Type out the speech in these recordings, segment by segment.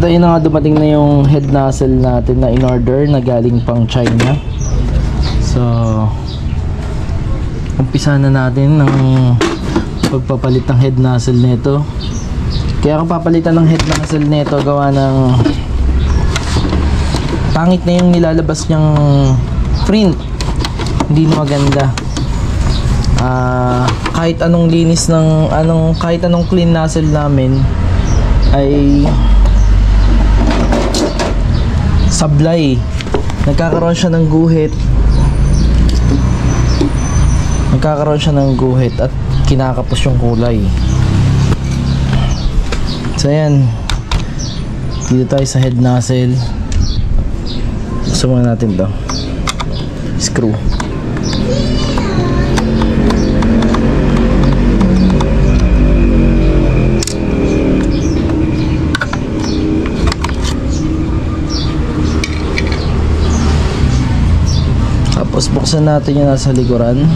So yun na nga, dumating na yung head nozzle natin na in-order na galing pang China. So umpisa na natin ng pagpapalit ng head nozzle nito. Kaya kung papalitan ng head nozzle nito, gawa ng pangit na yung nilalabas niyang print, hindi na maganda. Kahit anong linis ng kahit anong clean nozzle namin ay sablay, nagkakaroon siya ng guhit, at kinakapos yung kulay. So ayan, dito tayo sa head nozzle. Sumunod natin to screw. Tapos buksan natin yung nasa likuran.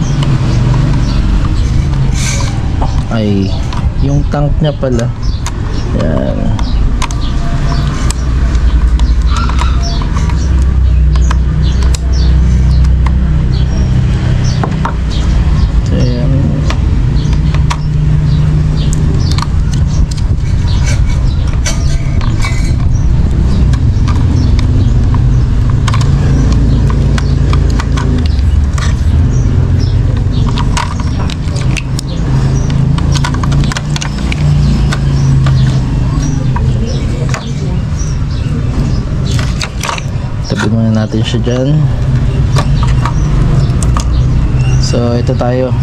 Ay, yung tank niya pala. Yan. So, yan. Tabi muna natin siya dyan. So ito tayo.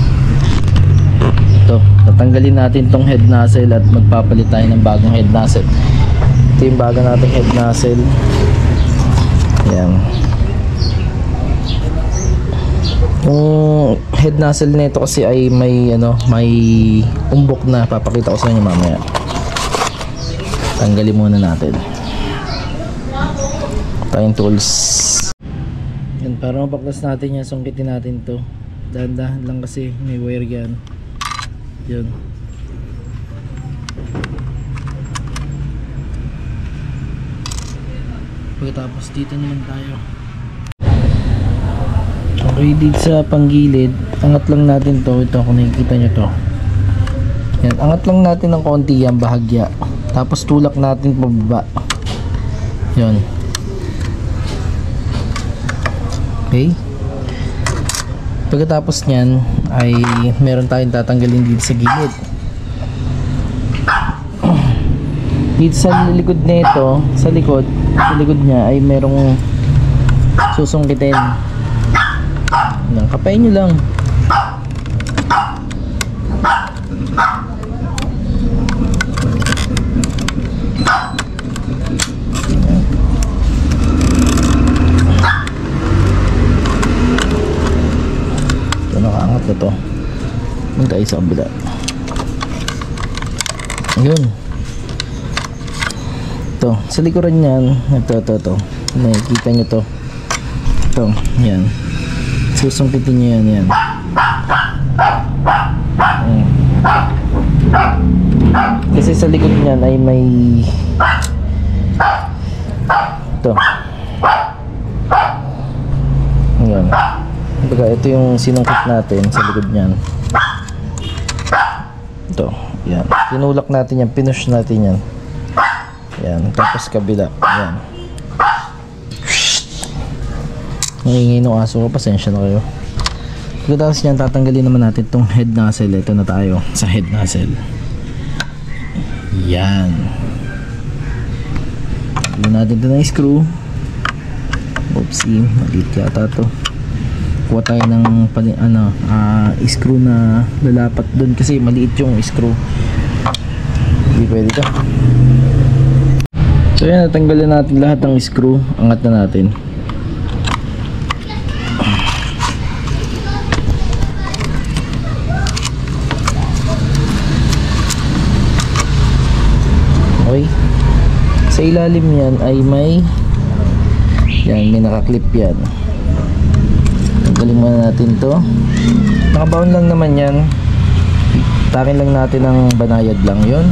Ito, tatanggalin natin tong head nozzle at magpapalit tayo ng bagong head nozzle. Ito yung bago nating head nozzle. Ayan. Yung head nozzle nito kasi ay may may umbok na. Papakita ko sa inyo mamaya. Tanggalin muna natin tayong tools. Yan, para mapaklas natin yan, sungkitin natin to. Dahan-dahan lang kasi may wire yan. Yun. Pagkatapos dito naman tayo. Okay, dito sa panggilid, angat lang natin to. Ito, kung nakikita nyo to. Yan, angat lang natin ng konti yan, bahagya. Tapos tulak natin pababa. Yun. Okay. Pagkatapos nyan ay meron tayong tatanggalin dito sa gilid. Dito sa likod nito, sa likod niya ay merong susungkitin. Kapain nyo lang. Ito punta tayo sa kabila. Ayun, ito sa likuran nyan, ito nakikita nyo to. Ito, yan, susungkitin nyo yan, yan. Kasi sa likod nyan ay may ito, yan. Ito yung sinungkit natin sa likod niyan. Ito, yan. Tinulak natin yan, pinush natin yan. Yan, tapos kabila. Yan. Nangingi ng aso ko, pasensya na kayo. Pagkatapos yan, tatanggalin naman natin itong head nozzle. Ito na tayo sa head nozzle. Yan. Pagkatapos natin ito ng screw. Oopsie, maliit yata ito. Kuha tayo ng screw na lalapat doon kasi maliit yung screw. Hindi pwede ito. So yan, natanggalin natin lahat ng screw. Angat na natin. Okay. Sa ilalim yan ay may nakaklip yan. Galing muna natin to. Nakabound lang naman yan. Takin lang natin ng banayad lang yun.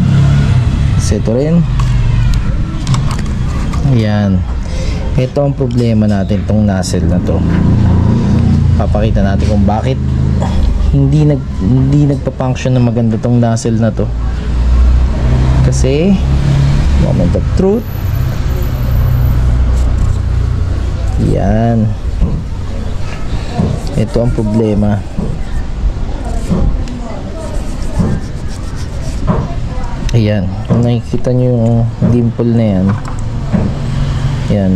Seto rin. Ayan. Ito ang problema natin, tong nozzle na to. Papakita natin kung bakit hindi nagpa-function na maganda tong nozzle na to. Kasi moment of truth. Yan. Ito ang problema. Ayan, kung nakikita nyo yung dimple na yan. Yan.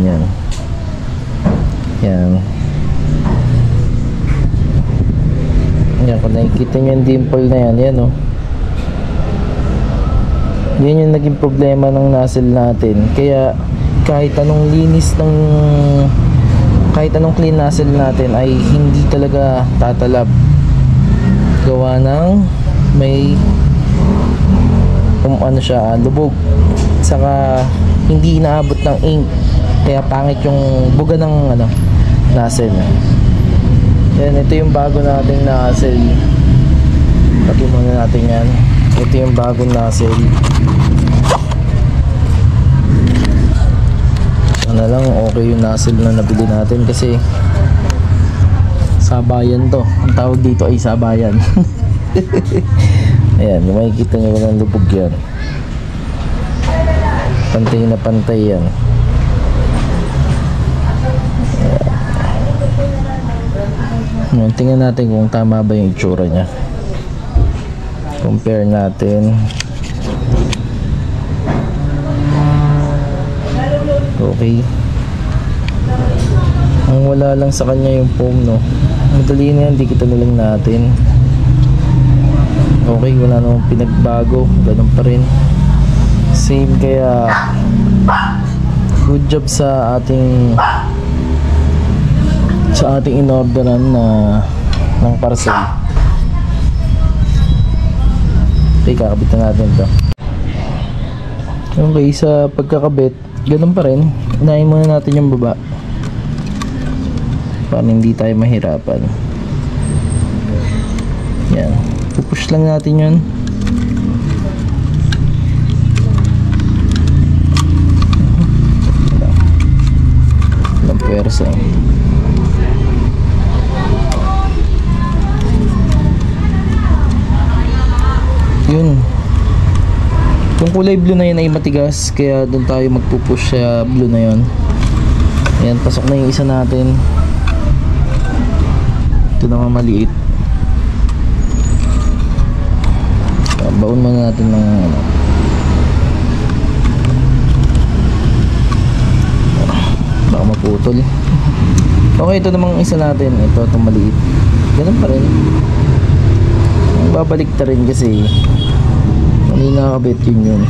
Yan, kung nakikita nyo yung dimple na yan. Yan, oh. Yan yung naging problema ng nozzle natin. Kaya kahit anong clean nozzle natin ay hindi talaga tatalab. Gawa ng may lubog, saka hindi inaabot ng ink, kaya pangit yung buga ng nozzle. Yan, ito yung bago nating nozzle. Pati muna natin yan. Ito yung bagong nozzle. Sana lang okay yung nozzle na nabili natin, kasi sabayan to. Ang tawag dito ay sabayan. Ayan, makikita nyo walang lubog yan. Pantay na pantay yan. Ayan. Tingnan natin kung tama ba yung itsura nya. Compare natin. Okay. Ang wala lang sa kanya yung foam, no. Madali na yan, dikita na lang natin. Okay, wala namang pinagbago, ganun pa rin, same. Kaya good job sa ating inorderan ng parcel. Okay, kakabit na natin to. Okay, sa pagkakabit ganun pa rin, unahin muna natin yung baba para hindi tayo mahirapan. Yan, pupush lang natin yun. Walang pwersa. Yun, yung kulay blue na yun ay matigas, kaya doon tayo magpupush sa blue na yun. Ayan, pasok na yung isa natin. Ito naman maliit. Baon muna natin ng baka maputol. Okay, ito namang isa natin. Itong maliit. Ganun pa rin. Babalik ta rin kasi hindi nakakabit yun.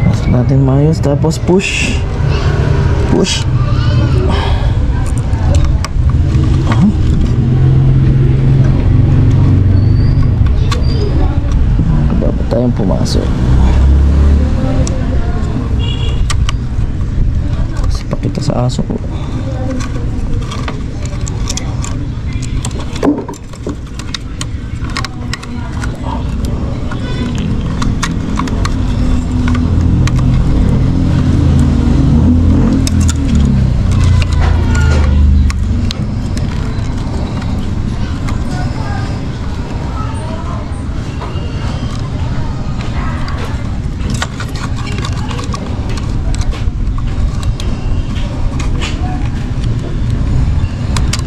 Pasok natin maayos, tapos push. Dapat tayong pumasok. Pakita sa aso ko.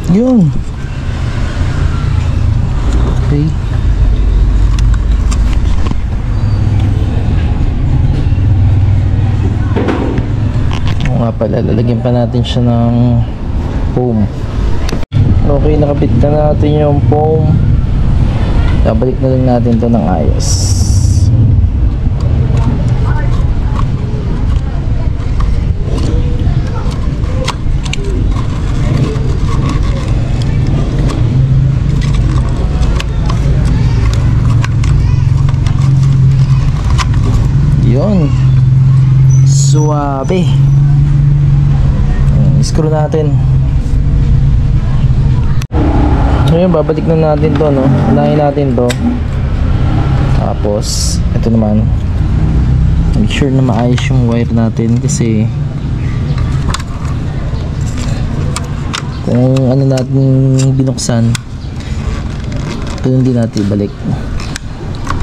Yun. Okay. O nga pala, lalagyan pa natin siya ng foam. Okay, nakabit na natin yung foam. Babalik na lang natin to ng ayos. Yun, suwabe. Screw natin. So yun, babalik na natin to, no? Unahin natin to. Tapos ito naman, make sure na maayos yung wire natin kasi kung ano natin binuksan, ito hindi natin ibalik.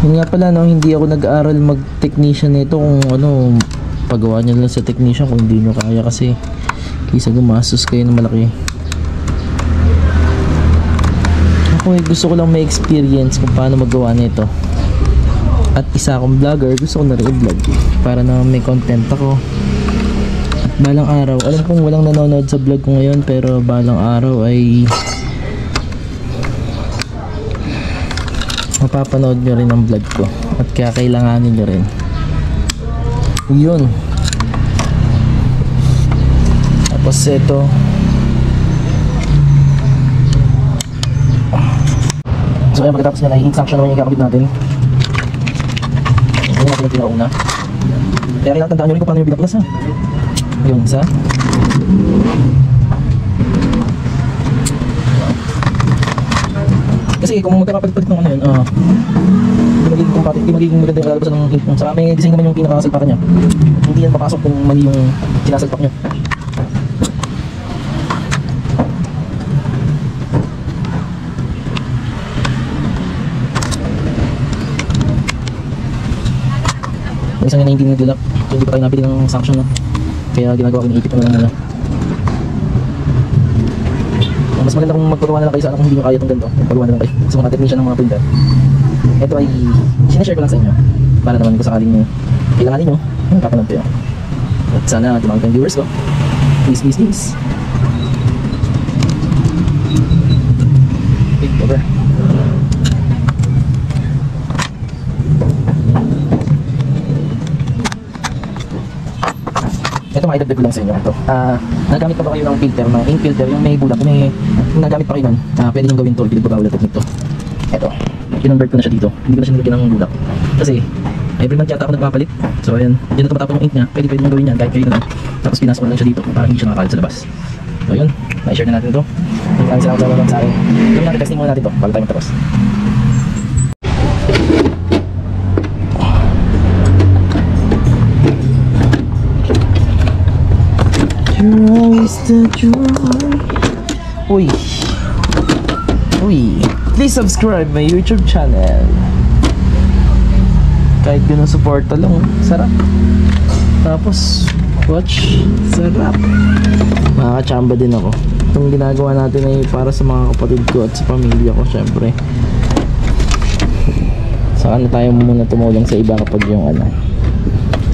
Yun nga pala, no, hindi ako nag-aaral mag-technician nito kung ano, pagawa nyo lang sa technician kung hindi nyo kaya kasi kaysa gumastos kayo ng malaki. Ako gusto ko lang may experience kung paano magawa nito. At isa akong vlogger, gusto ko na rin i-vlog para na may content ako. At balang araw, alam kong walang nanonood sa vlog ko ngayon, pero balang araw ay mapapanood nyo rin ang vlog ko at kaya kailanganin nyo rin yun. Tapos ito, so ayan, pagkatapos nyo na i-instruction naman yung kakabit natin. Hindi natin yung pinauna, kaya kailangan tandaan nyo rin kung paano yung binaklas, ha. Yun, isa. Kasi kung magkakapalit-palit ng ano yun, hindi magiging maganda yung kalalabasan ng sa may design naman yung pinakasalpakan niya. Hindi yan papasok kung mali yung sinasalpak nyo. Yung isang yun na hindi nagdulap, so hindi pa tayo napili ng sanction, no? Kaya ginagawa ko, iniipit naman muna. Mas maganda kung magpagawa na lang kayo sa kung hindi nyo kaya itong ganito, magpagawa na lang kayo sa mga technician ng mga printer. Ito ay sinashare ko lang sa inyo para naman kung sakaling kailanganin nyo, papanood kayo. At sana tumawag kayong viewers ko. Please, please, please. Okay, over. Ito maidagdag ko lang sa inyo ito. Nagamit pa ba kayo ng filter, ng ink filter, yung may bulak, kung nagamit pa kayo nun, pwede nyo gawin ito, pinagbabawal na technique to. Ito, kinonvert ko na siya dito, hindi ko na siya nilagyan ng bulak. Kasi, every month yata ako nagpapalit. So ayan, dyan na tumatapon yung ink niya, pwede nyo gawin yan kahit kayo na lang. Tapos pinasok ko lang siya dito, para hindi siya nakakalit sa labas. So yun, na-share na natin ito. Maraming salamat sa akin. Gawin natin, testing muna natin ito, bago tayo magtapos. Uy, please subscribe my YouTube channel. Kahit ganun suporta lang, sarap. Tapos watch, sarap. Makakachamba din ako. Itong ginagawa natin ay para sa mga kapatid ko at sa pamilya ko, syempre. Saka na tayo muna tumulong sa iba kapag yung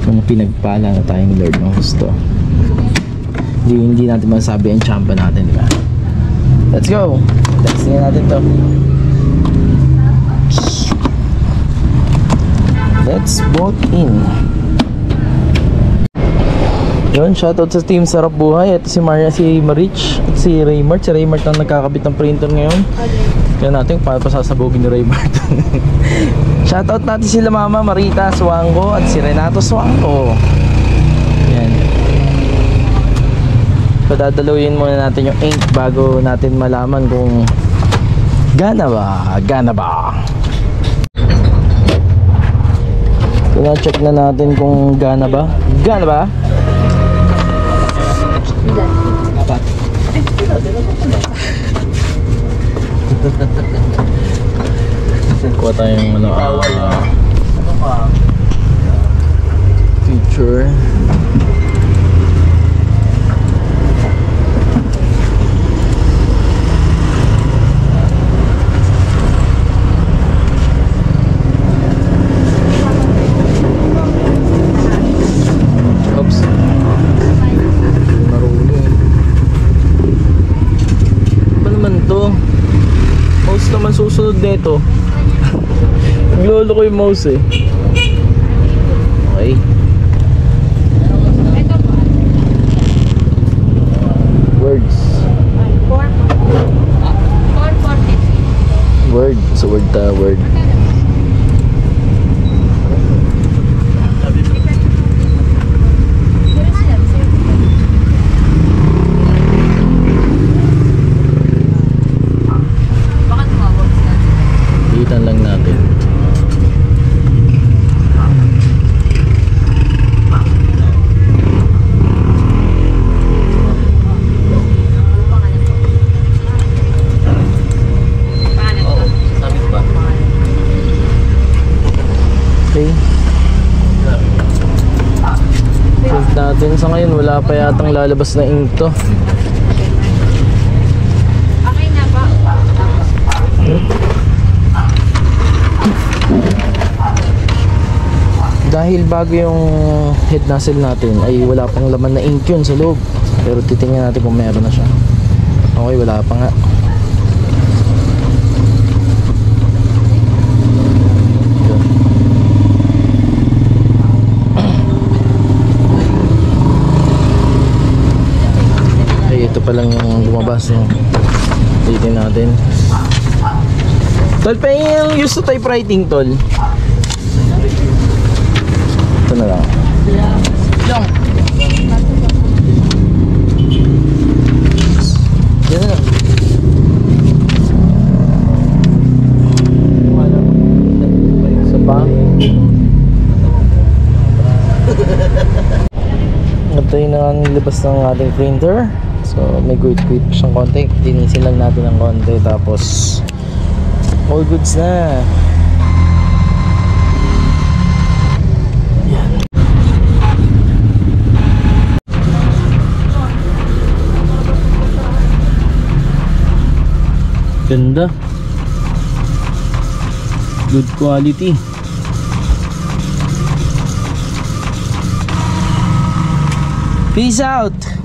yung pinagpala na tayong Lord ng gusto. Hindi natin masasabi ang chamba natin, di ba? Let's go! Testing natin to. Let's bolt in. Yun, shoutout sa team Sarap Buhay. Ito si Marich at si Raymart. Si Raymart ang nagkakabit ng printer ngayon. Kaya natin paano pasasabugin ni Raymart. Shoutout natin sila Mama Marita Suangco at si Renato Suangco. Yan. Padadaluin muna natin yung ink bago natin malaman kung gana ba. Check na natin kung gana ba. Kuha tayong feature. Susunod nito. Naglolo ko yung mouse eh. Okay. Words. Word. So word. Then sa ngayon wala pa yatang lalabas na ink to. Okay na ba? Dahil bago yung head nozzle natin ay wala pang laman na ink yun sa loob. Pero titingnan natin kung meron na siya. Okay, wala pa nga. Ito pa lang yung lumabas, no? Titingnan natin. Tol, pa yung used to typewriting, tol. Ito na lang. Long. Yan na. Isa pa. Ito yung nilabas ng ating printer. So may guhit-guhit pa siyang konti. Linisin lang natin ng konti. Tapos all goods na. Yan. Ganda. Good quality. Peace out.